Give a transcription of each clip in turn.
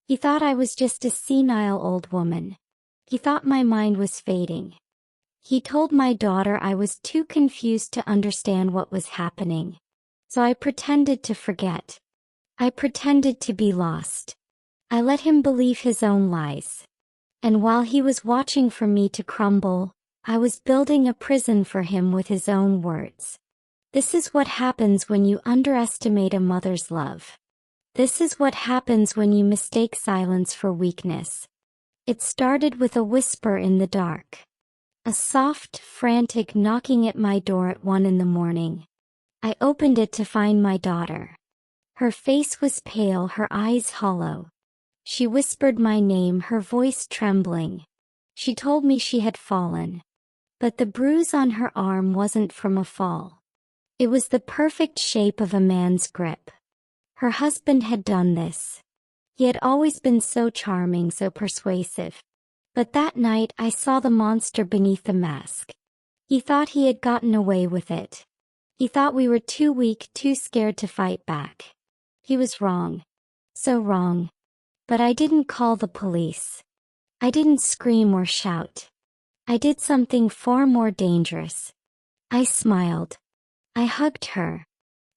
He thought I was just a senile old woman. He thought my mind was fading. He told my daughter I was too confused to understand what was happening. So I pretended to forget. I pretended to be lost. I let him believe his own lies. And while he was watching for me to crumble, I was building a prison for him with his own words. This is what happens when you underestimate a mother's love. This is what happens when you mistake silence for weakness. It started with a whisper in the dark. A soft, frantic knocking at my door at 1 a.m. I opened it to find my daughter. Her face was pale, her eyes hollow. She whispered my name, her voice trembling. She told me she had fallen. But the bruise on her arm wasn't from a fall. It was the perfect shape of a man's grip. Her husband had done this. He had always been so charming, so persuasive. But that night I saw the monster beneath the mask. He thought he had gotten away with it. He thought we were too weak, too scared to fight back. He was wrong. So wrong. But I didn't call the police. I didn't scream or shout. I did something far more dangerous. I smiled. I hugged her.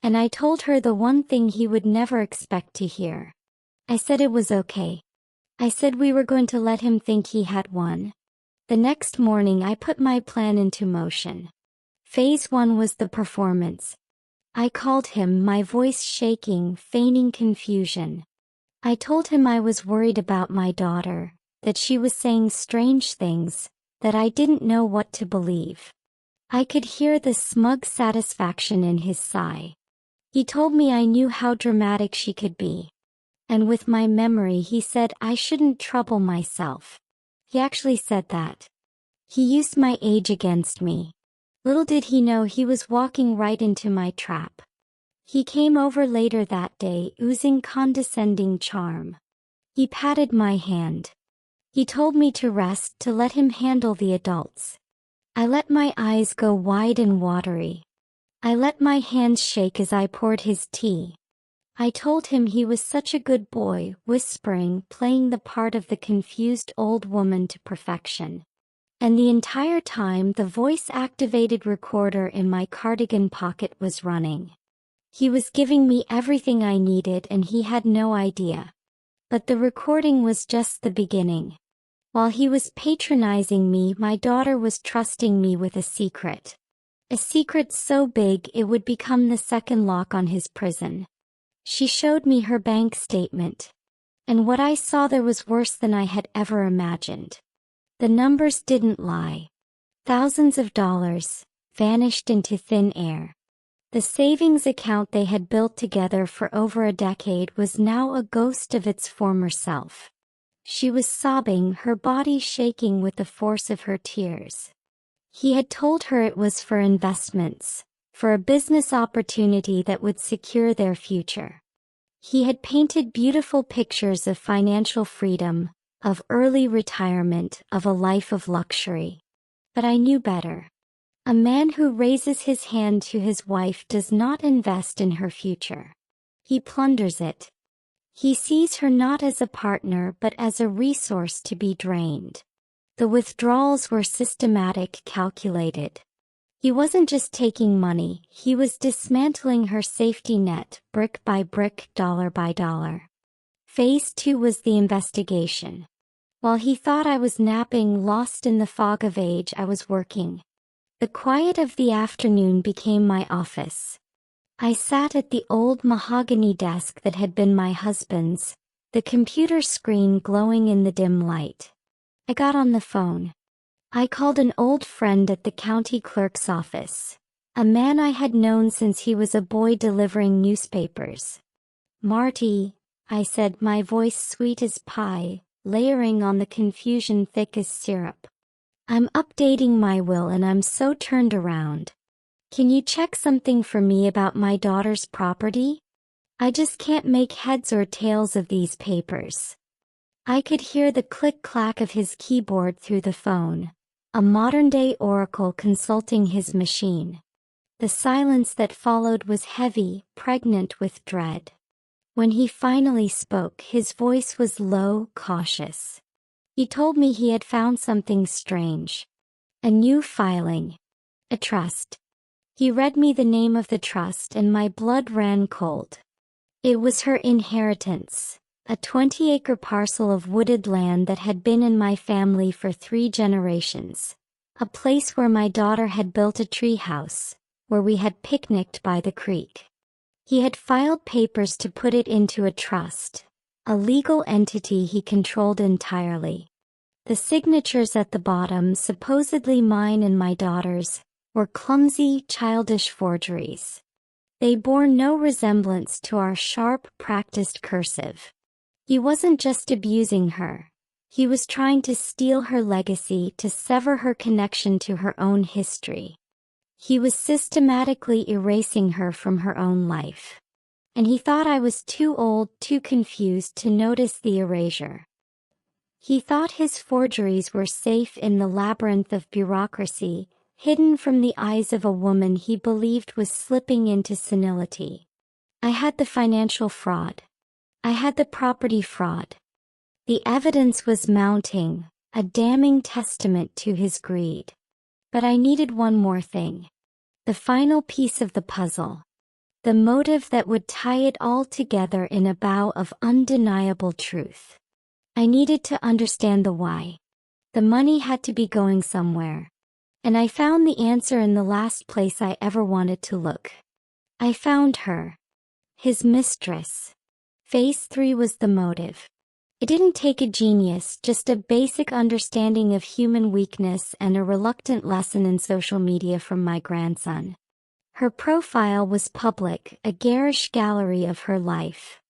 And I told her the one thing he would never expect to hear. I said it was okay. I said we were going to let him think he had won. The next morning I put my plan into motion. Phase 1 was the performance. I called him, my voice shaking, feigning confusion. I told him I was worried about my daughter, that she was saying strange things, that I didn't know what to believe. I could hear the smug satisfaction in his sigh. He told me I knew how dramatic she could be. And with my memory he said I shouldn't trouble myself. He actually said that. He used my age against me. Little did he know he was walking right into my trap. He came over later that day, oozing condescending charm. He patted my hand. He told me to rest, to let him handle the adults. I let my eyes go wide and watery. I let my hands shake as I poured his tea. I told him he was such a good boy, whispering, playing the part of the confused old woman to perfection. And the entire time the voice-activated recorder in my cardigan pocket was running. He was giving me everything I needed and he had no idea. But the recording was just the beginning. While he was patronizing me, my daughter was trusting me with a secret. A secret so big it would become the second lock on his prison. She showed me her bank statement. And what I saw there was worse than I had ever imagined. The numbers didn't lie. Thousands of dollars vanished into thin air. The savings account they had built together for over a decade was now a ghost of its former self. She was sobbing, her body shaking with the force of her tears. He had told her it was for investments, for a business opportunity that would secure their future. He had painted beautiful pictures of financial freedom, of early retirement, of a life of luxury. But I knew better. A man who raises his hand to his wife does not invest in her future. He plunders it. He sees her not as a partner but as a resource to be drained. The withdrawals were systematic, calculated. He wasn't just taking money, he was dismantling her safety net, brick by brick, dollar by dollar. Phase 2 was the investigation. While he thought I was napping, lost in the fog of age, I was working. The quiet of the afternoon became my office. I sat at the old mahogany desk that had been my husband's, the computer screen glowing in the dim light. I got on the phone. I called an old friend at the county clerk's office, a man I had known since he was a boy delivering newspapers. "Marty," I said, my voice sweet as pie, layering on the confusion thick as syrup. "I'm updating my will and I'm so turned around. Can you check something for me about my daughter's property? I just can't make heads or tails of these papers." I could hear the click-clack of his keyboard through the phone, a modern-day oracle consulting his machine. The silence that followed was heavy, pregnant with dread. When he finally spoke, his voice was low, cautious. He told me he had found something strange. A new filing. A trust. He read me the name of the trust and my blood ran cold. It was her inheritance, a 20-acre parcel of wooded land that had been in my family for 3 generations, a place where my daughter had built a tree house, where we had picnicked by the creek. He had filed papers to put it into a trust, a legal entity he controlled entirely. The signatures at the bottom, supposedly mine and my daughter's, were clumsy, childish forgeries. They bore no resemblance to our sharp, practiced cursive. He wasn't just abusing her. He was trying to steal her legacy, to sever her connection to her own history. He was systematically erasing her from her own life. And he thought I was too old, too confused to notice the erasure. He thought his forgeries were safe in the labyrinth of bureaucracy, hidden from the eyes of a woman he believed was slipping into senility. I had the financial fraud. I had the property fraud. The evidence was mounting, a damning testament to his greed. But I needed one more thing. The final piece of the puzzle. The motive that would tie it all together in a bow of undeniable truth. I needed to understand the why. The money had to be going somewhere. And I found the answer in the last place I ever wanted to look. I found her. His mistress. Phase 3 was the motive. It didn't take a genius, just a basic understanding of human weakness and a reluctant lesson in social media from my grandson. Her profile was public, a garish gallery of her life.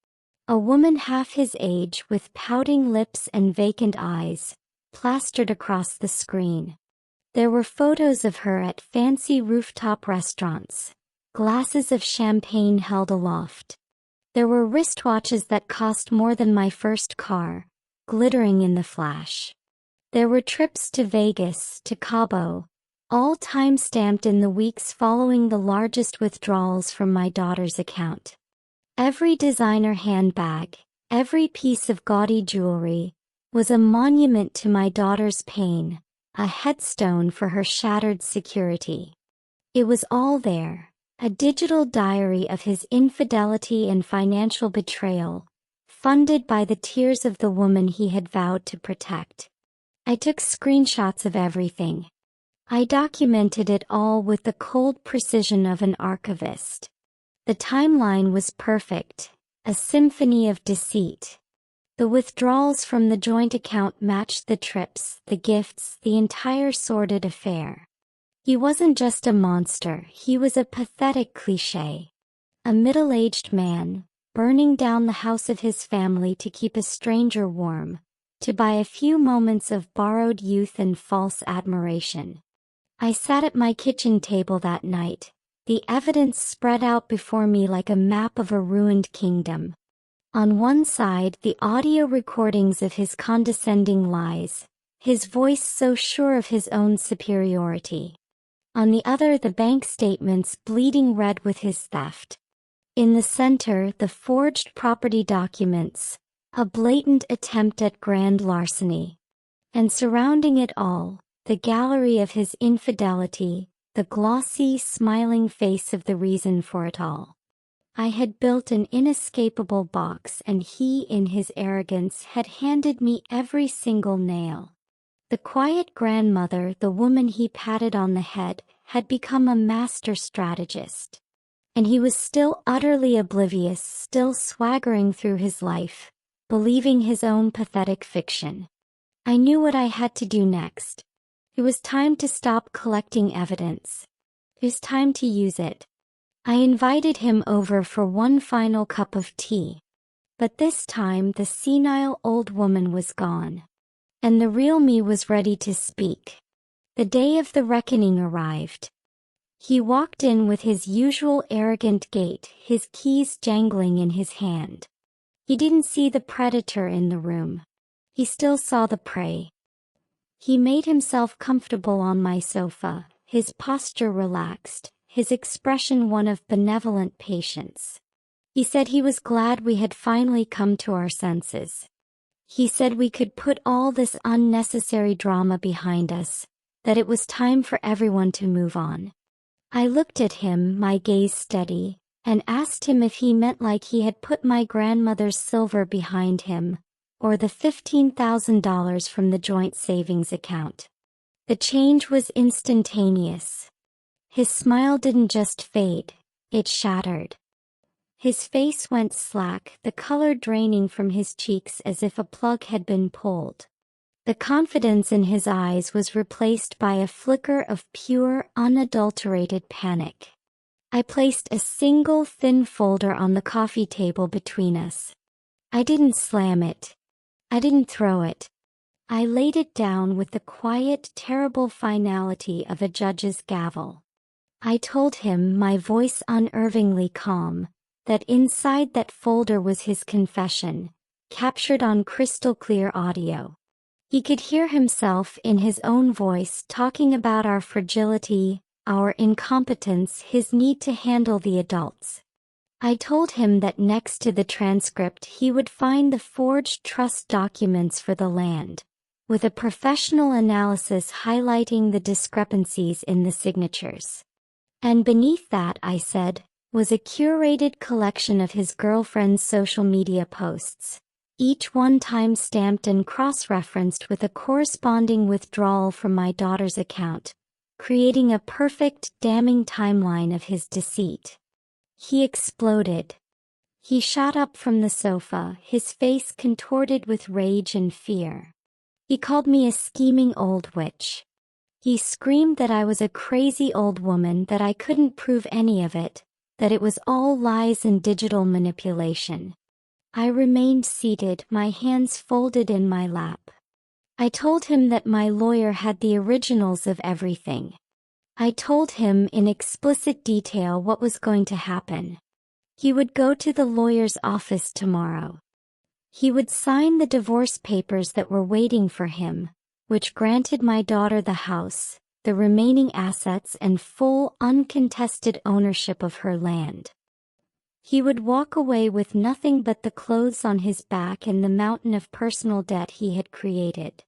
A woman half his age with pouting lips and vacant eyes, plastered across the screen. There were photos of her at fancy rooftop restaurants, glasses of champagne held aloft. There were wristwatches that cost more than my first car, glittering in the flash. There were trips to Vegas, to Cabo, all time-stamped in the weeks following the largest withdrawals from my daughter's account. Every designer handbag, every piece of gaudy jewelry, was a monument to my daughter's pain, a headstone for her shattered security. It was all there, a digital diary of his infidelity and financial betrayal, funded by the tears of the woman he had vowed to protect. I took screenshots of everything. I documented it all with the cold precision of an archivist. The timeline was perfect, a symphony of deceit. The withdrawals from the joint account matched the trips, the gifts, the entire sordid affair. He wasn't just a monster, he was a pathetic cliché. A middle-aged man, burning down the house of his family to keep a stranger warm, to buy a few moments of borrowed youth and false admiration. I sat at my kitchen table that night, the evidence spread out before me like a map of a ruined kingdom. On one side, the audio recordings of his condescending lies, his voice so sure of his own superiority. On the other, the bank statements bleeding red with his theft. In the center, the forged property documents, a blatant attempt at grand larceny. And surrounding it all, the gallery of his infidelity, the glossy, smiling face of the reason for it all. I had built an inescapable box and he, in his arrogance, had handed me every single nail. The quiet grandmother, the woman he patted on the head, had become a master strategist. And he was still utterly oblivious, still swaggering through his life, believing his own pathetic fiction. I knew what I had to do next. It was time to stop collecting evidence. It was time to use it. I invited him over for one final cup of tea. But this time the senile old woman was gone. And the real me was ready to speak. The day of the reckoning arrived. He walked in with his usual arrogant gait, his keys jangling in his hand. He didn't see the predator in the room. He still saw the prey. He made himself comfortable on my sofa, his posture relaxed, his expression one of benevolent patience. He said he was glad we had finally come to our senses. He said we could put all this unnecessary drama behind us, that it was time for everyone to move on. I looked at him, my gaze steady, and asked him if he meant like he had put my grandmother's silver behind him, or the $15,000 from the joint savings account. The change was instantaneous. His smile didn't just fade, it shattered. His face went slack, the color draining from his cheeks as if a plug had been pulled. The confidence in his eyes was replaced by a flicker of pure, unadulterated panic. I placed a single thin folder on the coffee table between us. I didn't slam it. I didn't throw it. I laid it down with the quiet, terrible finality of a judge's gavel. I told him, my voice unervingly calm, that inside that folder was his confession, captured on crystal-clear audio. He could hear himself in his own voice talking about our fragility, our incompetence, his need to handle the adults. I told him that next to the transcript he would find the forged trust documents for the land, with a professional analysis highlighting the discrepancies in the signatures. And beneath that, I said, was a curated collection of his girlfriend's social media posts, each one time-stamped and cross-referenced with a corresponding withdrawal from my daughter's account, creating a perfect, damning timeline of his deceit. He exploded. He shot up from the sofa, his face contorted with rage and fear. He called me a scheming old witch. He screamed that I was a crazy old woman, that I couldn't prove any of it, that it was all lies and digital manipulation. I remained seated, my hands folded in my lap. I told him that my lawyer had the originals of everything. I told him in explicit detail what was going to happen. He would go to the lawyer's office tomorrow. He would sign the divorce papers that were waiting for him, which granted my daughter the house, the remaining assets, and full, uncontested ownership of her land. He would walk away with nothing but the clothes on his back and the mountain of personal debt he had created.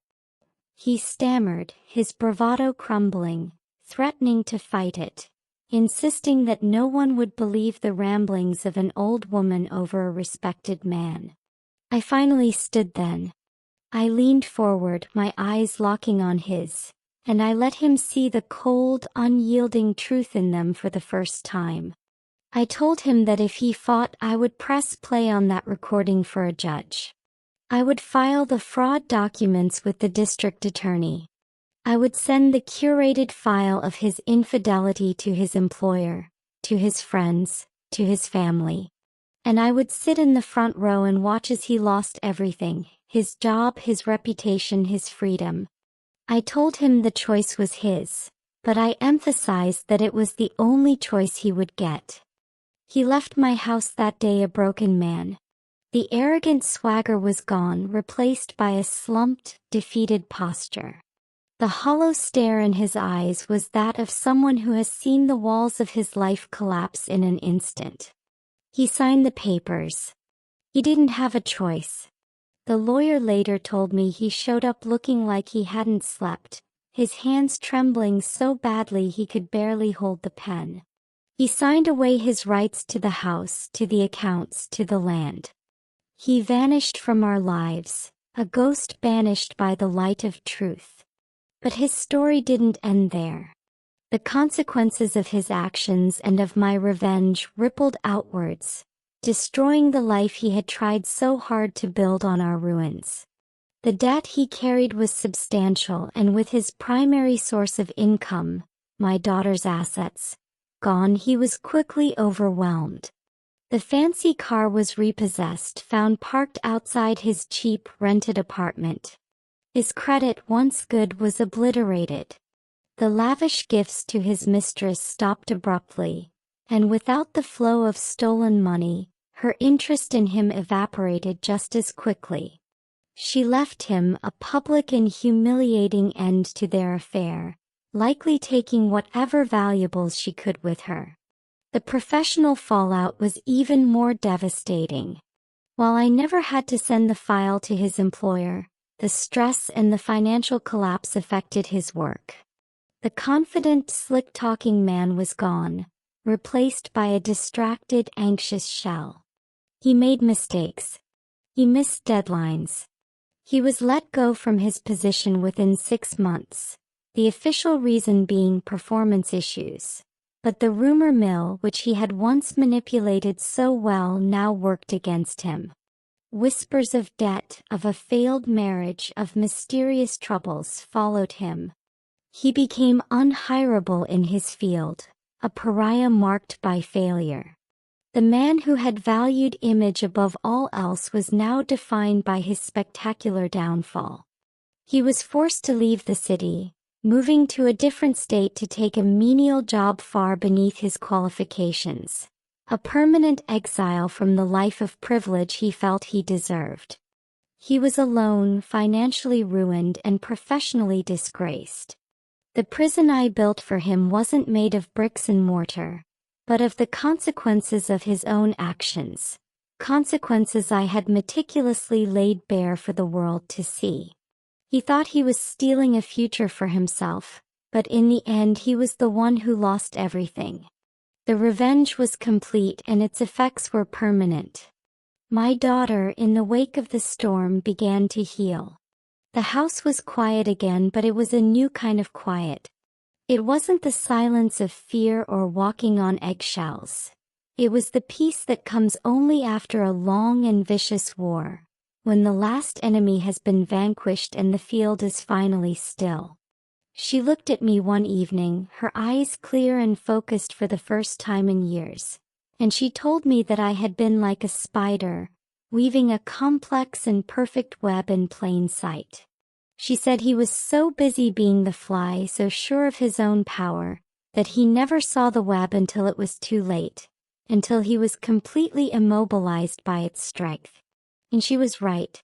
He stammered, his bravado crumbling, threatening to fight it, insisting that no one would believe the ramblings of an old woman over a respected man. I finally stood then. I leaned forward, my eyes locking on his, and I let him see the cold, unyielding truth in them for the first time. I told him that if he fought, I would press play on that recording for a judge. I would file the fraud documents with the district attorney. I would send the curated file of his infidelity to his employer, to his friends, to his family. And I would sit in the front row and watch as he lost everything, his job, his reputation, his freedom. I told him the choice was his, but I emphasized that it was the only choice he would get. He left my house that day a broken man. The arrogant swagger was gone, replaced by a slumped, defeated posture. The hollow stare in his eyes was that of someone who has seen the walls of his life collapse in an instant. He signed the papers. He didn't have a choice. The lawyer later told me he showed up looking like he hadn't slept, his hands trembling so badly he could barely hold the pen. He signed away his rights to the house, to the accounts, to the land. He vanished from our lives, a ghost banished by the light of truth. But his story didn't end there. The consequences of his actions and of my revenge rippled outwards, destroying the life he had tried so hard to build on our ruins. The debt he carried was substantial, and with his primary source of income, my daughter's assets, gone, he was quickly overwhelmed. The fancy car was repossessed, found parked outside his cheap, rented apartment. His credit, once good, was obliterated. The lavish gifts to his mistress stopped abruptly, and without the flow of stolen money, her interest in him evaporated just as quickly. She left him, a public and humiliating end to their affair, likely taking whatever valuables she could with her. The professional fallout was even more devastating. While I never had to send the file to his employer, the stress and the financial collapse affected his work. The confident, slick-talking man was gone, replaced by a distracted, anxious shell. He made mistakes. He missed deadlines. He was let go from his position within 6 months, the official reason being performance issues. But the rumor mill which he had once manipulated so well now worked against him. Whispers of debt, of a failed marriage, of mysterious troubles followed him. He became unhireable in his field, a pariah marked by failure. The man who had valued image above all else was now defined by his spectacular downfall. He was forced to leave the city, moving to a different state to take a menial job far beneath his qualifications, a permanent exile from the life of privilege he felt he deserved. He was alone, financially ruined, and professionally disgraced. The prison I built for him wasn't made of bricks and mortar, but of the consequences of his own actions, consequences I had meticulously laid bare for the world to see. He thought he was stealing a future for himself, but in the end he was the one who lost everything. The revenge was complete and its effects were permanent. My daughter, in the wake of the storm, began to heal. The house was quiet again, but it was a new kind of quiet. It wasn't the silence of fear or walking on eggshells. It was the peace that comes only after a long and vicious war, when the last enemy has been vanquished and the field is finally still. She looked at me one evening, her eyes clear and focused for the first time in years, and she told me that I had been like a spider, weaving a complex and perfect web in plain sight. She said he was so busy being the fly, so sure of his own power, that he never saw the web until it was too late, until he was completely immobilized by its strength. And she was right.